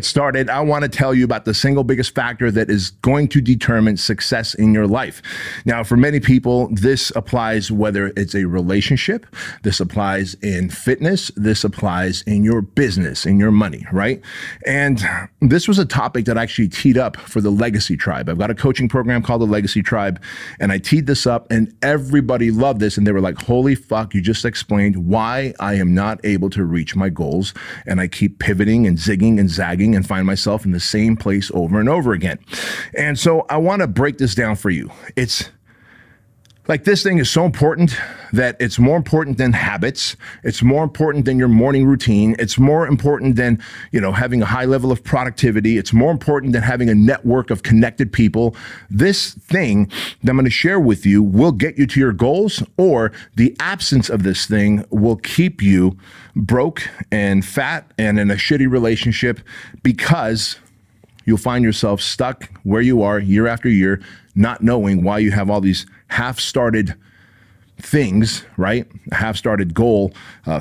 Started, I want to tell you about the single biggest factor that is going to determine success in your life. Now, for many people, this applies whether it's a relationship, this applies in fitness, this applies in your business, in your money, right? And this was a topic that I actually teed up for the Legacy Tribe. I've got a coaching program called the Legacy Tribe, and I teed this up, and everybody loved this, and they were like, holy fuck, you just explained why I am not able to reach my goals, and I keep pivoting and zigging and zagging and find myself in the same place over and over again. And so I want to break this down for you. It's like, this thing is so important that it's more important than habits. It's more important than your morning routine. It's more important than, having a high level of productivity. It's more important than having a network of connected people. This thing that I'm going to share with you will get you to your goals, or the absence of this thing will keep you broke and fat and in a shitty relationship, because you'll find yourself stuck where you are year after year, not knowing why you have all these half-started things, right? A half-started goal,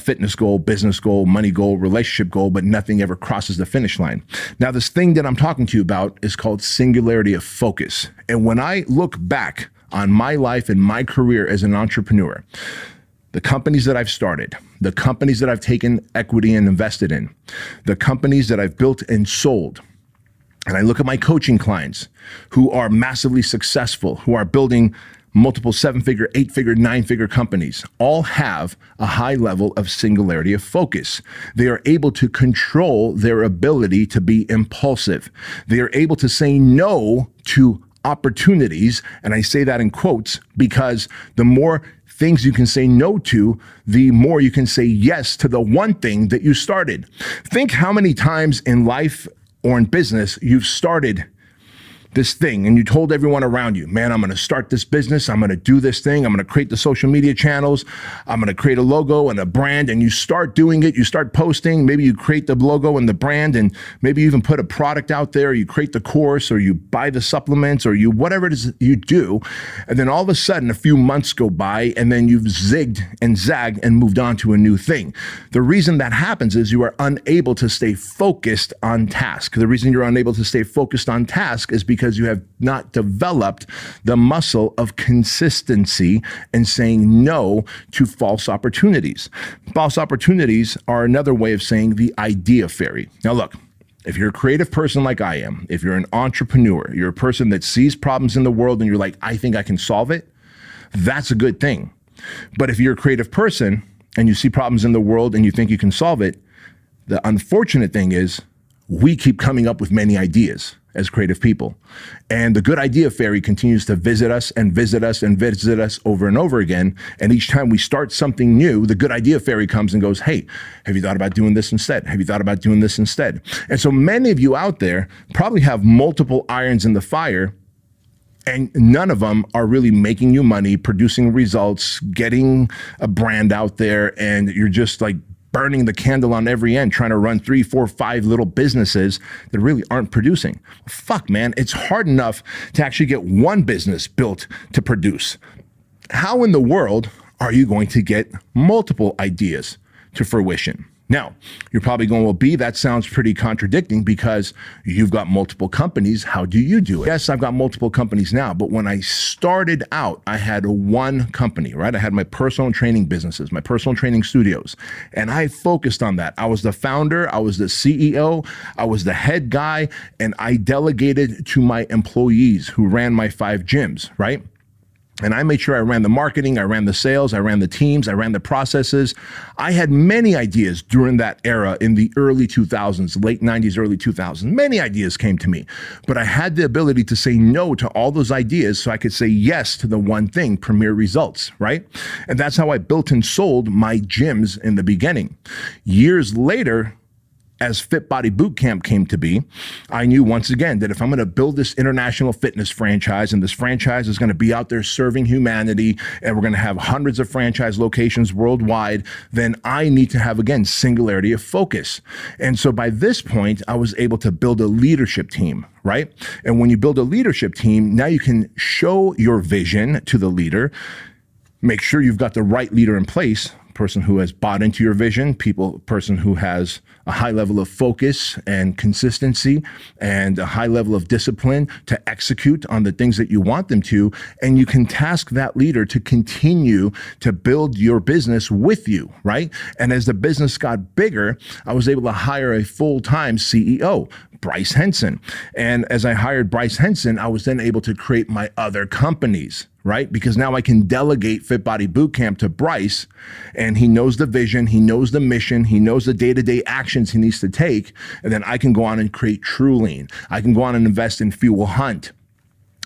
fitness goal, business goal, money goal, relationship goal, but nothing ever crosses the finish line. Now, this thing that I'm talking to you about is called singularity of focus. And when I look back on my life and my career as an entrepreneur, the companies that I've started, the companies that I've taken equity and invested in, the companies that I've built and sold, and I look at my coaching clients who are massively successful, who are building multiple 7-figure, 8-figure, 9-figure companies, all have a high level of singularity of focus. They are able to control their ability to be impulsive. They are able to say no to opportunities. And I say that in quotes because the more things you can say no to, the more you can say yes to the one thing that you started. Think how many times in life or in business you've started this thing and you told everyone around you, man, I'm going to start this business. I'm going to do this thing. I'm going to create the social media channels. I'm going to create a logo and a brand, and you start doing it. You start posting. Maybe you create the logo and the brand, and maybe you even put a product out there. You create the course, or you buy the supplements, or you, whatever it is you do. And then all of a sudden a few months go by, and then you've zigged and zagged and moved on to a new thing. The reason that happens is you are unable to stay focused on task. The reason you're unable to stay focused on task is because you have not developed the muscle of consistency and saying no to false opportunities. False opportunities are another way of saying the idea fairy. Now look, if you're a creative person like I am, if you're an entrepreneur, you're a person that sees problems in the world and you're like, I think I can solve it, that's a good thing. But if you're a creative person and you see problems in the world and you think you can solve it, the unfortunate thing is we keep coming up with many ideas as creative people. And the good idea fairy continues to visit us and visit us and visit us over and over again. And each time we start something new, the good idea fairy comes and goes, hey, have you thought about doing this instead? Have you thought about doing this instead? And so many of you out there probably have multiple irons in the fire, and none of them are really making you money, producing results, getting a brand out there, and you're just like burning the candle on every end, trying to run 3, 4, 5 little businesses that really aren't producing. Fuck, man, it's hard enough to actually get one business built to produce. How in the world are you going to get multiple ideas to fruition? Now, you're probably going, well, B, that sounds pretty contradicting because you've got multiple companies. How do you do it? Yes, I've got multiple companies now, but when I started out, I had one company, right? I had my personal training businesses, my personal training studios, and I focused on that. I was the founder, I was the CEO, I was the head guy, and I delegated to my employees who ran my 5 gyms, right? And I made sure I ran the marketing, I ran the sales, I ran the teams, I ran the processes. I had many ideas during that era in the early 2000s, late 90s, early 2000s. Many ideas came to me, but I had the ability to say no to all those ideas so I could say yes to the one thing, Premier Results, right? And that's how I built and sold my gyms in the beginning. Years later, as Fit Body Bootcamp came to be, I knew once again that if I'm going to build this international fitness franchise, and this franchise is going to be out there serving humanity, and we're going to have hundreds of franchise locations worldwide, then I need to have, again, singularity of focus. And so by this point, I was able to build a leadership team, right? And when you build a leadership team, now you can show your vision to the leader, make sure you've got the right leader in place, person who has bought into your vision, person who has a high level of focus and consistency and a high level of discipline to execute on the things that you want them to. And you can task that leader to continue to build your business with you, right? And as the business got bigger, I was able to hire a full-time CEO, Bryce Henson. And as I hired Bryce Henson, I was then able to create my other companies, right? Because now I can delegate Fit Body Bootcamp to Bryce, and he knows the vision, he knows the mission, he knows the day-to-day actions he needs to take, and then I can go on and create True Lean. I can go on and invest in Fuel Hunt.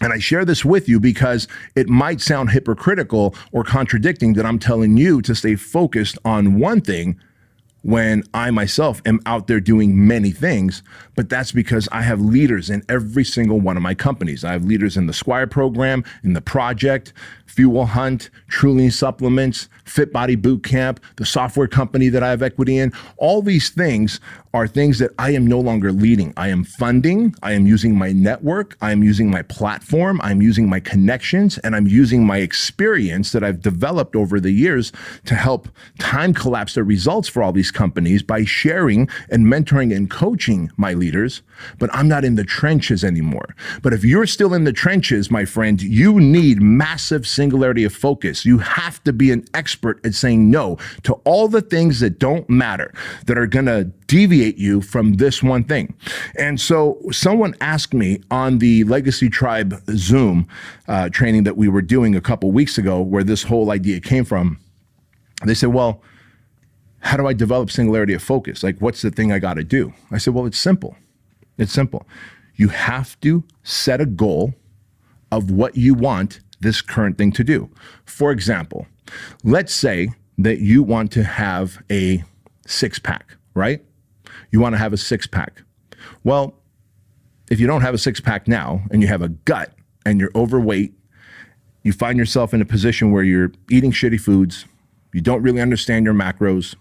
And I share this with you because it might sound hypocritical or contradicting that I'm telling you to stay focused on one thing when I myself am out there doing many things, but that's because I have leaders in every single one of my companies. I have leaders in the Squire program, in the project, Fuel Hunt, True Lean Supplements, Fit Body Bootcamp, the software company that I have equity in. All these things are things that I am no longer leading. I am funding, I am using my network, I am using my platform, I'm using my connections, and I'm using my experience that I've developed over the years to help time collapse the results for all these companies by sharing and mentoring and coaching my leaders. But I'm not in the trenches anymore. But if you're still in the trenches, my friend, you need massive singularity of focus. You have to be an expert at saying no to all the things that don't matter, that are going to deviate you from this one thing. And so someone asked me on the Legacy Tribe Zoom training that we were doing a couple weeks ago, where this whole idea came from. They said, well, how do I develop singularity of focus? Like, what's the thing I got to do? I said, well, it's simple. It's simple. You have to set a goal of what you want this current thing to do. For example, let's say that you want to have a six-pack, right? You want to have a six-pack. Well, if you don't have a six-pack now and you have a gut and you're overweight, you find yourself in a position where you're eating shitty foods, you don't really understand your macros,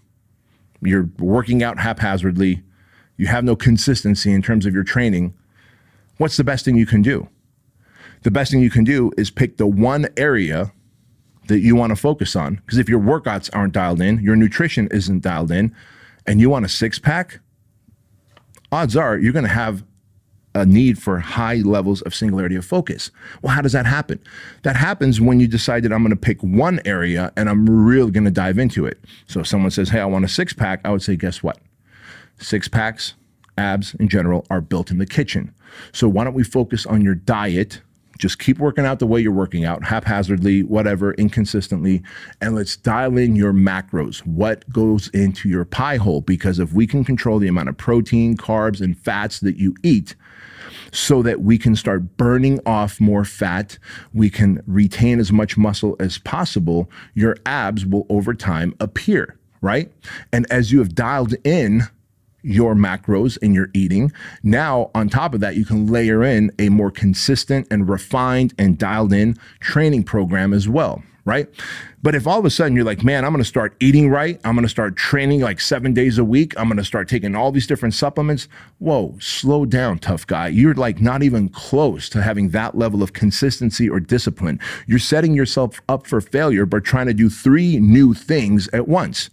you're working out haphazardly, you have no consistency in terms of your training, what's the best thing you can do? The best thing you can do is pick the one area that you want to focus on. Because if your workouts aren't dialed in, your nutrition isn't dialed in, and you want a six-pack, odds are you're going to have a need for high levels of singularity of focus. Well, how does that happen? That happens when you decide that I'm going to pick one area and I'm really going to dive into it. So if someone says, hey, I want a six-pack, I would say, guess what? Six-packs, abs in general, are built in the kitchen. So why don't we focus on your diet? Just keep working out the way you're working out, haphazardly, whatever, inconsistently, and let's dial in your macros, what goes into your pie hole, because if we can control the amount of protein, carbs, and fats that you eat, so that we can start burning off more fat, we can retain as much muscle as possible, your abs will over time appear, right? And as you have dialed in your macros in your eating, now on top of that, you can layer in a more consistent and refined and dialed in training program as well, right? But if all of a sudden you're like, man, I'm going to start eating right, I'm going to start training like 7 days a week, I'm going to start taking all these different supplements, whoa, slow down, tough guy. You're like not even close to having that level of consistency or discipline. You're setting yourself up for failure by trying to do 3 new things at once.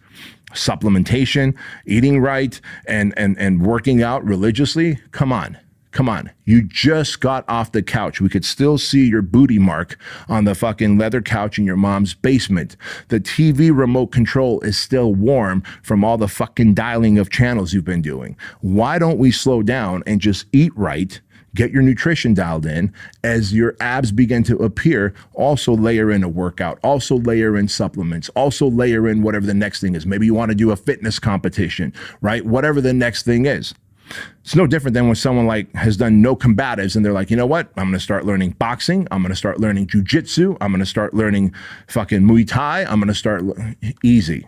Supplementation, eating right, and working out religiously. Come on. You just got off the couch. We could still see your booty mark on the fucking leather couch in your mom's basement. The TV remote control is still warm from all the fucking dialing of channels you've been doing. Why don't we slow down and just eat right? Get your nutrition dialed in. As your abs begin to appear, also layer in a workout, also layer in supplements, also layer in whatever the next thing is. Maybe you want to do a fitness competition, right? Whatever the next thing is. It's no different than when someone like has done no combatives and they're like, you know what? I'm going to start learning boxing. I'm going to start learning jujitsu. I'm going to start learning fucking Muay Thai. I'm going to start easy.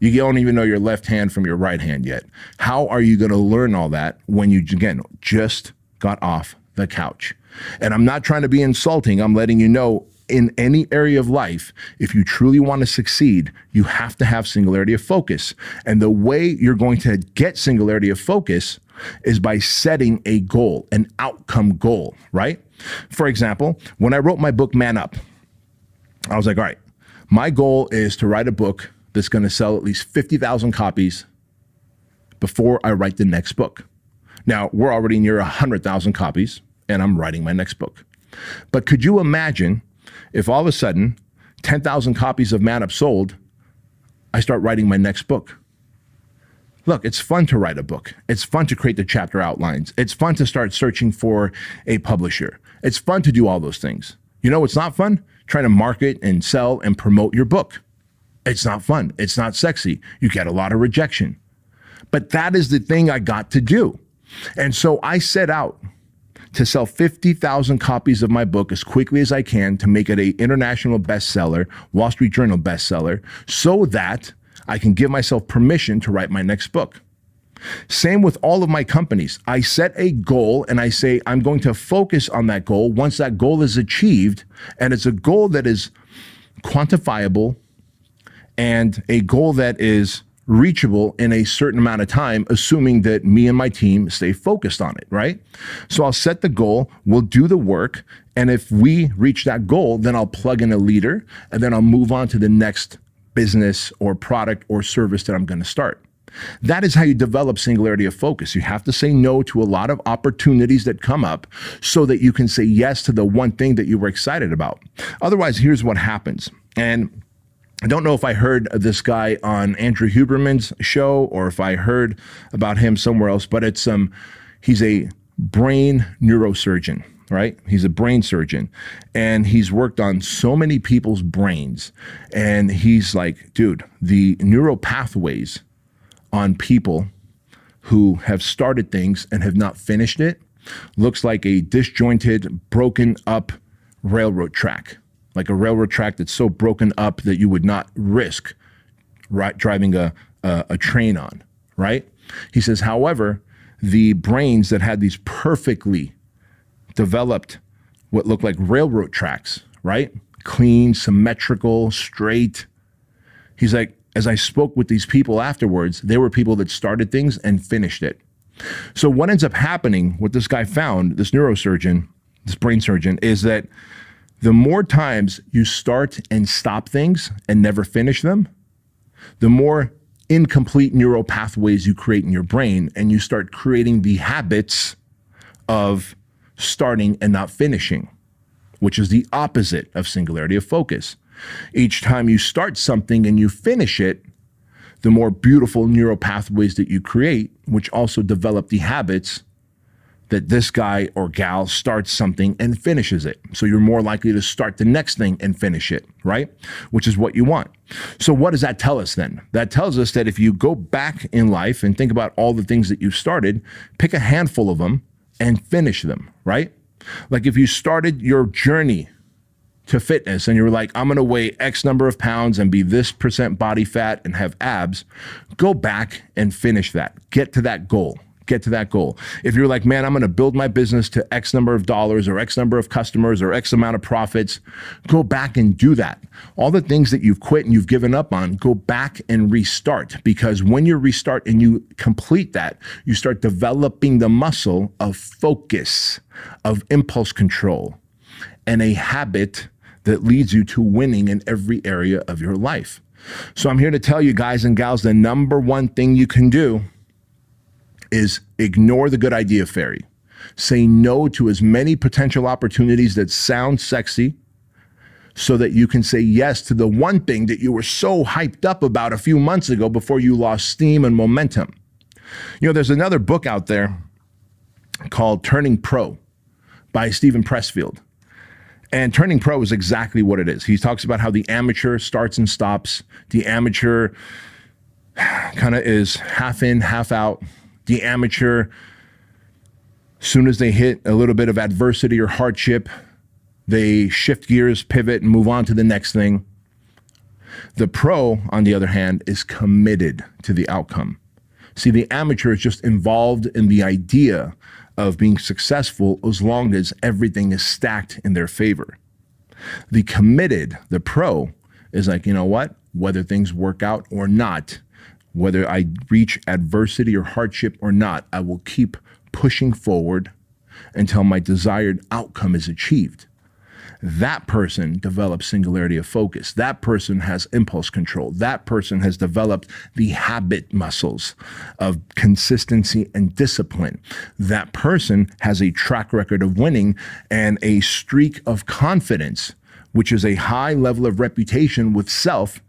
You don't even know your left hand from your right hand yet. How are you going to learn all that when you, again, just got off the couch? And I'm not trying to be insulting. I'm letting you know, in any area of life, if you truly want to succeed, you have to have singularity of focus. And the way you're going to get singularity of focus is by setting a goal, an outcome goal, right? For example, when I wrote my book, Man Up, I was like, all right, My goal is to write a book that's going to sell at least 50,000 copies before I write the next book. Now, we're already near 100,000 copies, and I'm writing my next book. But could you imagine if all of a sudden 10,000 copies of Man Up sold, I start writing my next book? Look, it's fun to write a book. It's fun to create the chapter outlines. It's fun to start searching for a publisher. It's fun to do all those things. You know what's not fun? Trying to market and sell and promote your book. It's not fun. It's not sexy. You get a lot of rejection. But that is the thing I got to do. And so I set out to sell 50,000 copies of my book as quickly as I can to make it an international bestseller, Wall Street Journal bestseller, so that I can give myself permission to write my next book. Same with all of my companies. I set a goal and I say, I'm going to focus on that goal once that goal is achieved. And it's a goal that is quantifiable and a goal that is reachable in a certain amount of time, assuming that me and my team stay focused on it, right? So I'll set the goal, we'll do the work, and if we reach that goal, then I'll plug in a leader, and then I'll move on to the next business or product or service that I'm going to start. That is how you develop singularity of focus. You have to say no to a lot of opportunities that come up so that you can say yes to the one thing that you were excited about. Otherwise, here's what happens. And I don't know if I heard this guy on Andrew Huberman's show or if I heard about him somewhere else, but it's he's a brain neurosurgeon, right? He's a brain surgeon, and he's worked on so many people's brains. And he's like, dude, the neural pathways on people who have started things and have not finished it looks like a disjointed, broken up railroad track. Like a railroad track that's so broken up that you would not risk driving a train on, right? He says, however, the brains that had these perfectly developed what looked like railroad tracks, right? Clean, symmetrical, straight. He's like, as I spoke with these people afterwards, they were people that started things and finished it. So what ends up happening, what this guy found, this neurosurgeon, this brain surgeon, is that the more times you start and stop things and never finish them, the more incomplete neural pathways you create in your brain, and you start creating the habits of starting and not finishing, which is the opposite of singularity of focus. Each time you start something and you finish it, the more beautiful neural pathways that you create, which also develop the habits that this guy or gal starts something and finishes it. So you're more likely to start the next thing and finish it, right? Which is what you want. So what does that tell us then? That tells us that if you go back in life and think about all the things that you've started, pick a handful of them and finish them, right? Like if you started your journey to fitness and you were like, I'm gonna weigh X number of pounds and be this % body fat and have abs, go back and finish that. Get to that goal. Get to that goal. If you're like, man, I'm going to build my business to X number of dollars or X number of customers or X amount of profits, go back and do that. All the things that you've quit and you've given up on, go back and restart, because when you restart and you complete that, you start developing the muscle of focus, of impulse control, and a habit that leads you to winning in every area of your life. So I'm here to tell you guys and gals, the number one thing you can do is ignore the good idea fairy. Say no to as many potential opportunities that sound sexy so that you can say yes to the one thing that you were so hyped up about a few months ago before you lost steam and momentum. You know, there's another book out there called Turning Pro by Stephen Pressfield. And Turning Pro is exactly what it is. He talks about how the amateur starts and stops. The amateur kind of is half in, half out. The amateur, as soon as they hit a little bit of adversity or hardship, they shift gears, pivot, and move on to the next thing. The pro, on the other hand, is committed to the outcome. See, the amateur is just involved in the idea of being successful as long as everything is stacked in their favor. The committed, the pro, is like, you know what? Whether things work out or not, whether I reach adversity or hardship or not, I will keep pushing forward until my desired outcome is achieved. That person develops singularity of focus. That person has impulse control. That person has developed the habit muscles of consistency and discipline. That person has a track record of winning and a streak of confidence, which is a high level of reputation with self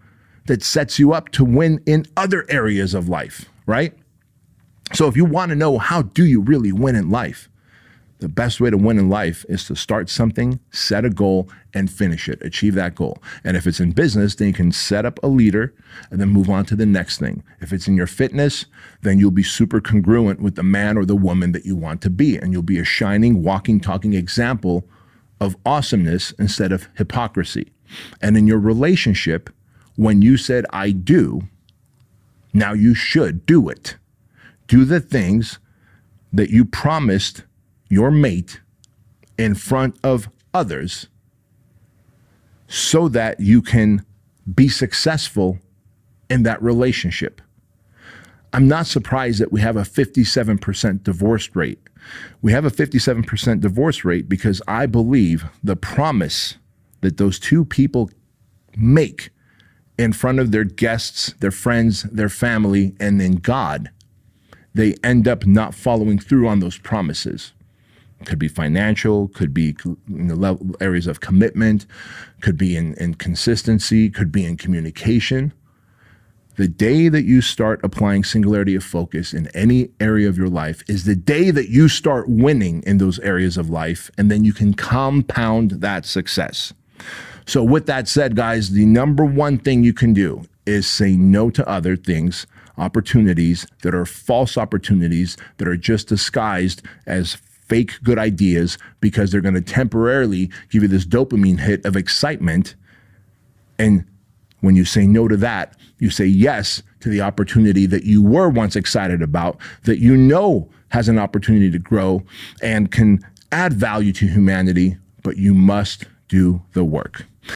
that sets you up to win in other areas of life, right? So if you want to know how do you really win in life, the best way to win in life is to start something, set a goal, and finish it, achieve that goal. And if it's in business, then you can set up a leader and then move on to the next thing. If it's in your fitness, then you'll be super congruent with the man or the woman that you want to be. And you'll be a shining, walking, talking example of awesomeness instead of hypocrisy. And in your relationship, when you said, I do, now you should do it. Do the things that you promised your mate in front of others so that you can be successful in that relationship. I'm not surprised that we have a 57% divorce rate. We have a 57% divorce rate because I believe the promise that those two people make in front of their guests, their friends, their family, and then God, they end up not following through on those promises. Could be financial, could be in the areas of commitment, could be in consistency, could be in communication. The day that you start applying singularity of focus in any area of your life is the day that you start winning in those areas of life, and then you can compound that success. So with that said, guys, the number one thing you can do is say no to other things, opportunities that are false opportunities that are just disguised as fake good ideas because they're going to temporarily give you this dopamine hit of excitement. And when you say no to that, you say yes to the opportunity that you were once excited about, that you know has an opportunity to grow and can add value to humanity, but you must do the work.